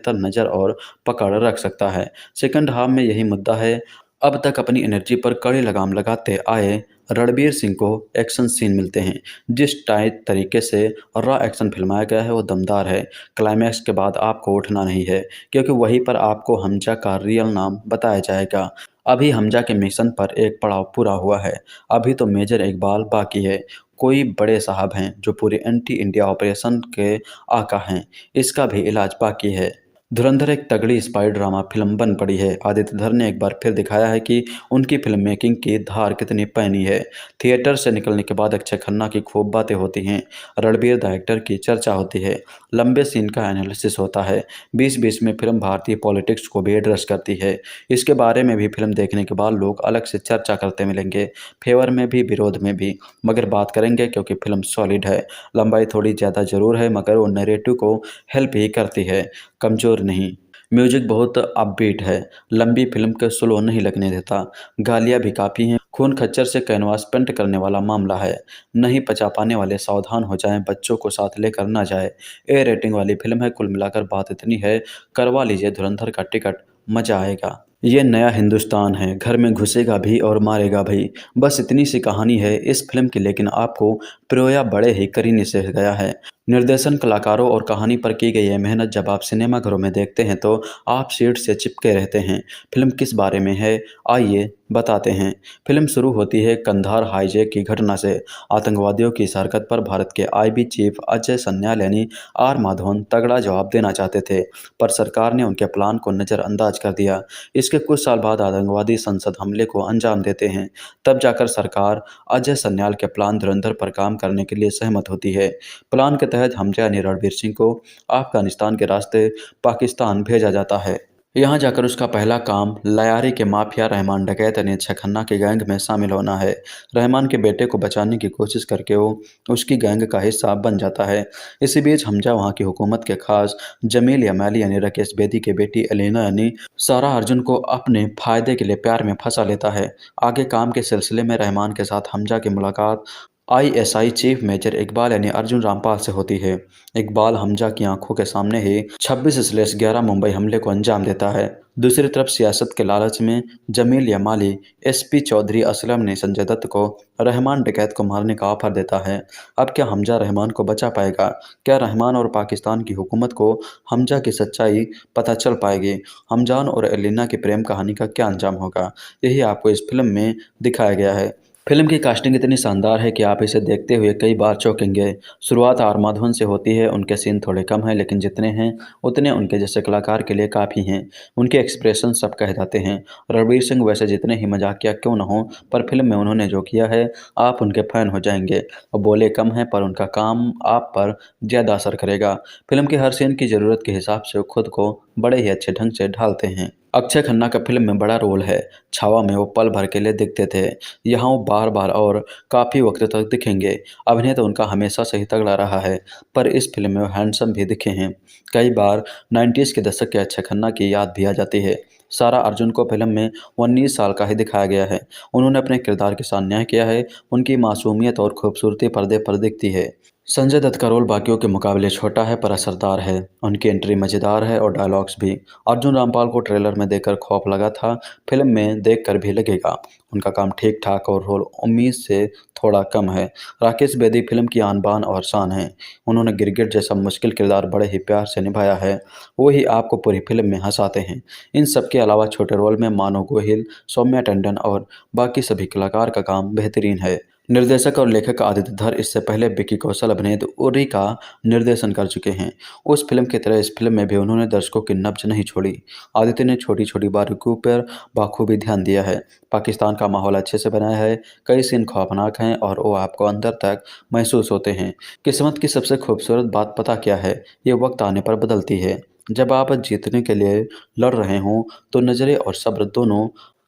बेहतर नज़र और पकड़ रख सकता है। सेकंड हाफ में यही मुद्दा है। अब तक अपनी एनर्जी पर कड़ी लगाम लगाते आए रणबीर सिंह को एक्शन सीन मिलते हैं। जिस टाइट तरीके से रॉ एक्शन फिल्माया गया है वो दमदार है। क्लाइमैक्स के बाद आपको उठना नहीं है, क्योंकि वहीं पर आपको हमजा का रियल नाम बताया जाएगा। अभी हमजा के मिशन पर एक पड़ाव पूरा हुआ है। अभी तो मेजर इकबाल बाकी है। कोई बड़े साहब हैं जो पूरे एंटी इंडिया ऑपरेशन के आका हैं। इसका भी इलाज बाकी है। धुरंधर एक तगड़ी स्पाई ड्रामा फिल्म बन पड़ी है। आदित्य धर ने एक बार फिर दिखाया है कि उनकी फिल्म मेकिंग की धार कितनी पैनी है। थिएटर से निकलने के बाद अक्षय खन्ना की खूब बातें होती हैं। रणबीर डायरेक्टर की चर्चा होती है। लंबे सीन का एनालिसिस होता है। बीच बीच में फिल्म भारतीय पॉलिटिक्स को भी एड्रेस करती है। इसके बारे में भी फिल्म देखने के बाद लोग अलग से चर्चा करते मिलेंगे। फेवर में भी विरोध में भी, मगर बात करेंगे क्योंकि फिल्म सॉलिड है। लंबाई थोड़ी ज़्यादा ज़रूर है, मगर वो नैरेटिव को हेल्प ही करती है, कमज़ोर नहीं। म्यूजिक बहुत अपबीट है। लंबी फिल्म को स्लो नहीं लगने देता। गालियाँ भी काफ़ी हैं। खून खच्चर से कैनवास पेंट करने वाला मामला है। नहीं पचा पाने वाले सावधान हो जाएं, बच्चों को साथ लेकर ना जाए। ए रेटिंग वाली फिल्म है। कुल मिलाकर बात इतनी है, करवा लीजिए धुरंधर का टिकट, मज़ा आएगा। ये नया हिंदुस्तान है, घर में घुसेगा भी और मारेगा भी। बस इतनी सी कहानी है इस फिल्म की, लेकिन आपको प्रोया बड़े ही करीने से गया है। निर्देशन, कलाकारों और कहानी पर की गई है मेहनत जब आप सिनेमाघरों में देखते हैं तो आप सीट से चिपके रहते हैं। फिल्म किस बारे में है, आइए बताते हैं। फिल्म शुरू होती है कंधार हाईजैक की घटना से। आतंकवादियों की इस हरकत पर भारत के आईबी चीफ अजय सन्याल यानी आर माधवन तगड़ा जवाब देना चाहते थे, पर सरकार ने उनके प्लान को नज़रअंदाज कर दिया। इसके कुछ साल बाद आतंकवादी संसद हमले को अंजाम देते हैं। तब जाकर सरकार अजय सन्याल के प्लान धुरंधर पर काम करने के लिए सहमत होती है। प्लान के तहत हमजा यानी रणबीर सिंह को अफगानिस्तान के रास्ते पाकिस्तान भेजा जाता है। यहाँ जाकर उसका पहला काम लयारी के माफिया रहमान डकैत यानी अक्षय खन्ना के गैंग में शामिल होना है। रहमान के बेटे को बचाने की कोशिश करके वो उसकी गैंग का हिस्सा बन जाता है। इसी बीच हमजा वहाँ की हुकूमत के खास जमील यमाली यानी राकेश बेदी के बेटी एलिना यानी सारा अर्जुन को अपने फायदे के लिए प्यार में फंसा लेता है। आगे काम के सिलसिले में रहमान के साथ हमजा की मुलाकात आईएसआई चीफ मेजर इकबाल यानी अर्जुन रामपाल से होती है। इकबाल हमजा की आंखों के सामने ही 26/11 मुंबई हमले को अंजाम देता है। दूसरी तरफ सियासत के लालच में जमील यमाली एसपी चौधरी असलम ने संजय दत्त को रहमान डकैत को मारने का ऑफर देता है। अब क्या हमजा रहमान को बचा पाएगा? क्या रहमान और पाकिस्तान की हुकूमत को हमजा की सच्चाई पता चल पाएगी? हमजान और एलिना की प्रेम कहानी का क्या अंजाम होगा? यही आपको इस फिल्म में दिखाया गया है। फिल्म की कास्टिंग इतनी शानदार है कि आप इसे देखते हुए कई बार चौंकेंगे। शुरुआत आर माधवन से होती है। उनके सीन थोड़े कम हैं, लेकिन जितने हैं उतने उनके जैसे कलाकार के लिए काफ़ी हैं। उनके एक्सप्रेशन सब कह जाते हैं। रणवीर सिंह वैसे जितने ही मजाकिया क्यों न हो, पर फिल्म में उन्होंने जो किया है आप उनके फ़ैन हो जाएंगे। और बोले कम हैं पर उनका काम आप पर ज़्यादा असर करेगा। फिल्म के हर सीन की ज़रूरत के हिसाब से वो खुद को बड़े ही अच्छे ढंग से ढालते हैं। अक्षय खन्ना का फिल्म में बड़ा रोल है। छावा में वो पल भर के लिए दिखते थे। यहाँ वो बार बार और काफ़ी वक्त तक दिखेंगे। अभिनय तो उनका हमेशा से ही तगड़ा रहा है, पर इस फिल्म में वो हैंडसम भी दिखे हैं। कई बार 90s के दशक के अक्षय खन्ना की याद भी आ जाती है। सारा अर्जुन को फिल्म में 19 साल का ही दिखाया गया है। उन्होंने अपने किरदार के साथ न्याय किया है। उनकी मासूमियत और खूबसूरती पर्दे पर दिखती है। संजय दत्त का रोल बाकियों के मुकाबले छोटा है पर असरदार है। उनकी एंट्री मज़ेदार है और डायलॉग्स भी। अर्जुन रामपाल को ट्रेलर में देखकर खौफ लगा था, फिल्म में देखकर भी लगेगा। उनका काम ठीक ठाक और रोल उम्मीद से थोड़ा कम है। राकेश बेदी फिल्म की आन बान और शान है। उन्होंने गिरगिट जैसा मुश्किल किरदार बड़े ही प्यार से निभाया है। वो ही आपको पूरी फिल्म में हंसाते हैं। इन सब के अलावा छोटे रोल में मानव गोहिल, सौम्या टंडन और बाकी सभी कलाकार का काम बेहतरीन है। निर्देशक और लेखक आदित्य धर इससे पहले विकी कौशल अभिनीत उरी का निर्देशन कर चुके हैं। उस फिल्म की तरह इस फिल्म में भी उन्होंने दर्शकों की नब्ज नहीं छोड़ी। आदित्य ने छोटी छोटी बारीकियों पर बाखूबी ध्यान दिया है। पाकिस्तान का माहौल अच्छे से बनाया है। कई सीन खौफनाक हैं और वो आपको अंदर तक महसूस होते हैं। किस्मत की सबसे खूबसूरत बात पता क्या है? ये वक्त आने पर बदलती है। जब आप जीतने के लिए लड़ रहे हों तो नज़रें और सब्र दोनों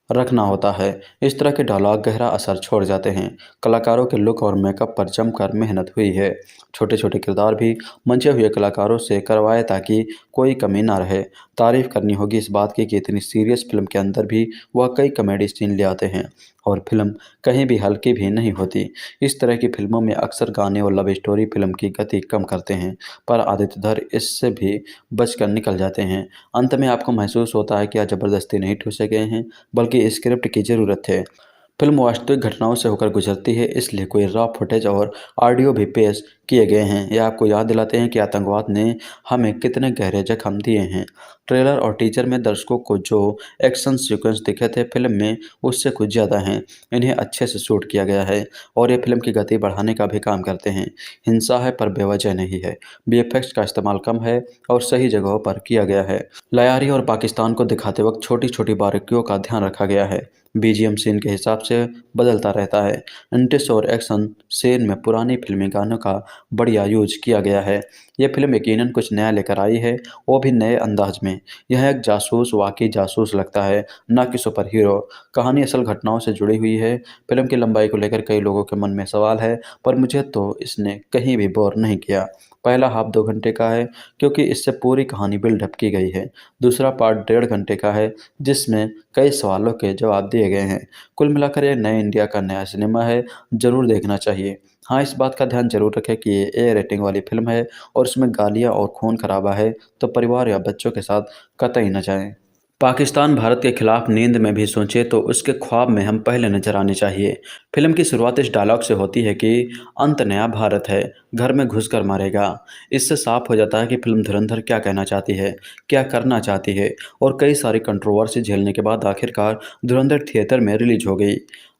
रखना होता है। इस तरह के डायलॉग गहरा असर छोड़ जाते हैं। कलाकारों के लुक और मेकअप पर जमकर मेहनत हुई है। छोटे छोटे किरदार भी मंचे हुए कलाकारों से करवाए ताकि कोई कमी ना रहे। तारीफ करनी होगी इस बात की कि इतनी सीरियस फिल्म के अंदर भी वह कई कॉमेडी सीन ले आते हैं और फिल्म कहीं भी हल्की भी नहीं होती। इस तरह की फिल्मों में अक्सर गाने और लव स्टोरी फिल्म की गति कम करते हैं, पर आदित्य धर इससे भी बचकर निकल जाते हैं। अंत में आपको महसूस होता है कि यह ज़बरदस्ती नहीं ठूसे गए हैं, बल्कि स्क्रिप्ट की ज़रूरत है। फिल्म वास्तविक घटनाओं से होकर गुजरती है, इसलिए कोई रॉ फुटेज और ऑडियो भी पेश किए गए हैं। यह आपको याद दिलाते हैं कि आतंकवाद ने हमें कितने गहरे जख्म दिए हैं। ट्रेलर और टीजर में दर्शकों को जो एक्शन सीक्वेंस दिखे थे फिल्म में, उससे कुछ ज़्यादा हैं। इन्हें अच्छे से शूट किया गया है और ये फिल्म की गति बढ़ाने का भी काम करते हैं। हिंसा है पर बेवजह नहीं है। वीएफएक्स का इस्तेमाल कम है और सही जगहों पर किया गया है। लयारी और पाकिस्तान को दिखाते वक्त छोटी छोटी बारीकियों का ध्यान रखा गया है। बीजीएम सीन के हिसाब से बदलता रहता है। इंट्रेस और एक्शन सीन में पुरानी फिल्मी गानों का बढ़िया यूज किया गया है। यह फिल्म यकीनन कुछ नया लेकर आई है, वो भी नए अंदाज में। यह एक जासूस वाकई जासूस लगता है, न कि सुपर हीरो। कहानी असल घटनाओं से जुड़ी हुई है। फिल्म की लंबाई को लेकर कई लोगों के मन में सवाल है, पर मुझे तो इसने कहीं भी बोर नहीं किया। पहला हाफ 2 घंटे का है क्योंकि इससे पूरी कहानी बिल्डअप की गई है। दूसरा पार्ट 1.5 घंटे का है जिसमें कई सवालों के जवाब दिए गए हैं। कुल मिलाकर ये नए इंडिया का नया सिनेमा है, ज़रूर देखना चाहिए। हाँ, इस बात का ध्यान जरूर रखें कि ये ए रेटिंग वाली फिल्म है और इसमें गालियाँ और खून खराबा है, तो परिवार या बच्चों के साथ कतई न जाएं। पाकिस्तान भारत के खिलाफ नींद में भी सोचे तो उसके ख्वाब में हम पहले नजर आने चाहिए। फिल्म की शुरुआत इस डायलॉग से होती है कि अंत नया भारत है, घर में घुसकर मारेगा। इससे साफ हो जाता है कि फिल्म धुरंधर क्या कहना चाहती है, क्या करना चाहती है। और कई सारी कंट्रोवर्सी झेलने के बाद आखिरकार धुरंधर थिएटर में रिलीज हो गई।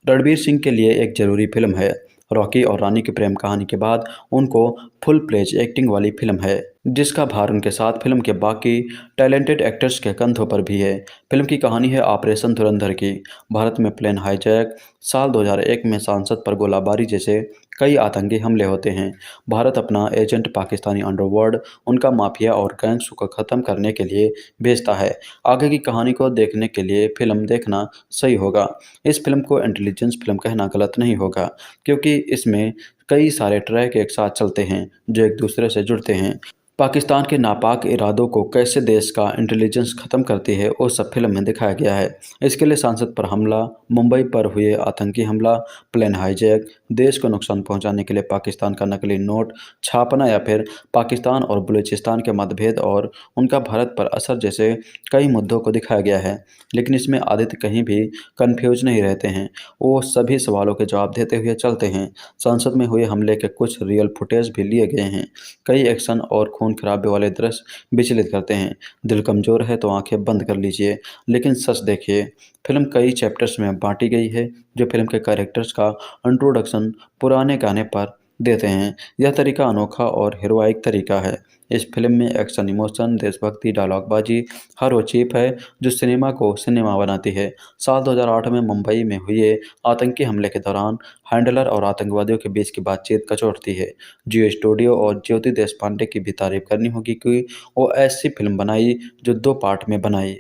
रणवीर सिंह के लिए एक जरूरी फिल्म है। रॉकी और रानी की प्रेम कहानी के बाद उनको फुल प्लेज एक्टिंग वाली फिल्म है, जिसका भार उनके साथ फिल्म के बाकी टैलेंटेड एक्टर्स के कंधों पर भी है। फिल्म की कहानी है ऑपरेशन धुरंधर की। भारत में प्लेन हाईजैक, साल 2001 में सांसद पर गोलाबारी जैसे कई आतंकी हमले होते हैं। भारत अपना एजेंट पाकिस्तानी अंडरवर्ल्ड, उनका माफिया और गैंग्स को ख़त्म करने के लिए भेजता है। आगे की कहानी को देखने के लिए फिल्म देखना सही होगा। इस फिल्म को इंटेलिजेंस फिल्म कहना गलत नहीं होगा, क्योंकि इसमें कई सारे ट्रैक एक साथ चलते हैं जो एक दूसरे से जुड़ते हैं। पाकिस्तान के नापाक इरादों को कैसे देश का इंटेलिजेंस ख़त्म करती है वो सब फिल्म में दिखाया गया है। इसके लिए सांसद पर हमला, मुंबई पर हुए आतंकी हमला, प्लेन हाईजैक, देश को नुकसान पहुंचाने के लिए पाकिस्तान का नकली नोट छापना या फिर पाकिस्तान और बलूचिस्तान के मतभेद और उनका भारत पर असर जैसे कई मुद्दों को दिखाया गया है। लेकिन इसमें आदित्य कहीं भी कन्फ्यूज नहीं रहते हैं, वो सभी सवालों के जवाब देते हुए चलते हैं। संसद में हुए हमले के कुछ रियल फुटेज भी लिए गए हैं। कई एक्शन और खून खराबे वाले दृश्य विचलित करते हैं। दिल कमज़ोर है तो आंखें बंद कर लीजिए, लेकिन सच देखिए। फिल्म कई चैप्टर्स में बांटी गई है जो फिल्म के कैरेक्टर्स का इंट्रोडक्शन पुराने गाने पर देते हैं। यह तरीका अनोखा और हीरोइक तरीका है। इस फिल्म में एक्शन, इमोशन, देशभक्ति, डायलॉगबाजी हर वो चीप है जो सिनेमा को सिनेमा बनाती है। साल 2008 में मुंबई में हुए आतंकी हमले के दौरान हैंडलर और आतंकवादियों के बीच की बातचीत कचोटती है। जियो स्टूडियो और ज्योति देशपांडे की भी तारीफ करनी होगी कि वो ऐसी फिल्म बनाई जो 2 पार्ट में बनाई,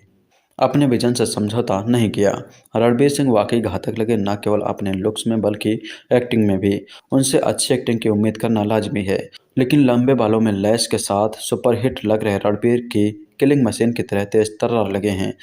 अपने विजन से समझौता नहीं किया। रणवीर सिंह वाकई घातक लगे, न केवल अपने लुक्स में बल्कि एक्टिंग में भी। उनसे अच्छी एक्टिंग की उम्मीद करना लाजमी है, लेकिन लंबे बालों में लैस के साथ सुपरहिट लग रहे रणवीर की किलिंग मशीन की तरह तेज तर्रार लगे हैं।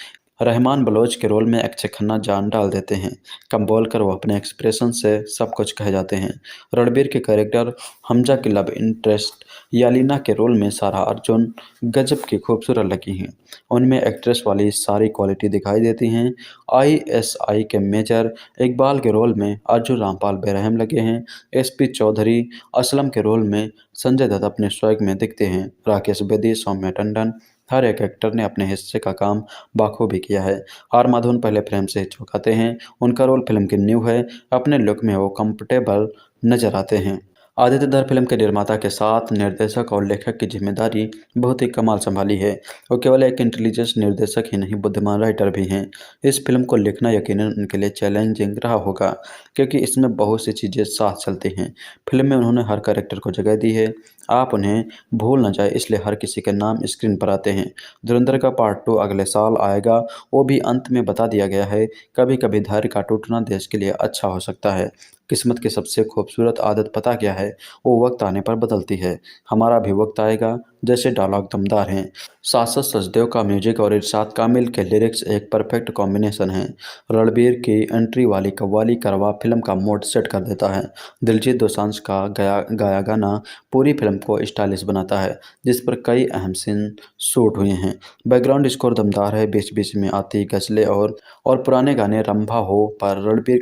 रहमान बलोच के रोल में अक्षय खन्ना जान डाल देते हैं। कम बोलकर वो अपने एक्सप्रेशन से सब कुछ कह जाते हैं। रणबीर के कैरेक्टर हमजा की लव इंटरेस्ट यालिना के रोल में सारा अर्जुन गजब की खूबसूरत लगी हैं। उनमें एक्ट्रेस वाली सारी क्वालिटी दिखाई देती हैं। आईएसआई के मेजर इकबाल के रोल में अर्जुन रामपाल बेरहम लगे हैं। एसपी चौधरी असलम के रोल में संजय दत्त अपने स्वैग में दिखते हैं। राकेश बेदी, सौम्या टंडन, हर एक एक्टर ने अपने हिस्से का काम बाखूबी किया है। आर माधवन पहले फ्रेम से चौंकाते हैं। उनका रोल फिल्म की न्यू है। अपने लुक में वो कंफर्टेबल नजर आते हैं। आदित्य धर फिल्म के निर्माता के साथ निर्देशक और लेखक की जिम्मेदारी बहुत ही कमाल संभाली है। वो केवल एक इंटेलिजेंस निर्देशक ही नहीं, बुद्धिमान राइटर भी हैं। इस फिल्म को लिखना यकीनन उनके लिए चैलेंजिंग रहा होगा, क्योंकि इसमें बहुत सी चीज़ें साथ चलती हैं। फिल्म में उन्होंने हर कैरेक्टर को जगह दी है। आप उन्हें भूल न जाए, इसलिए हर किसी के नाम स्क्रीन पर आते हैं। धुरंधर का पार्ट 2 अगले साल आएगा। वो भी अंत में बता दिया गया है, कभी कभी धैर्य का टूटना देश के लिए अच्छा हो सकता है। किस्मत की सबसे खूबसूरत आदत पता क्या है? वो वक्त आने पर बदलती है। हमारा भी वक्त आएगा। जैसे डायलॉग दमदार हैं। सासत सचदेव का म्यूजिक और इरशाद कामिल के लिरिक्स एक परफेक्ट कॉम्बिनेशन है। रणबीर की एंट्री वाली कव्वाली करवा फिल्म का मोड सेट कर देता है। दिलजीत दोसांझ का गाया गाया गाना पूरी फिल्म को स्टाइलिश बनाता है, जिस पर कई अहम सीन शूट हुए हैं। बैकग्राउंड स्कोर दमदार है, बीच बीच में आती गज़लें और पुराने गाने रंभा हो पर रणबीर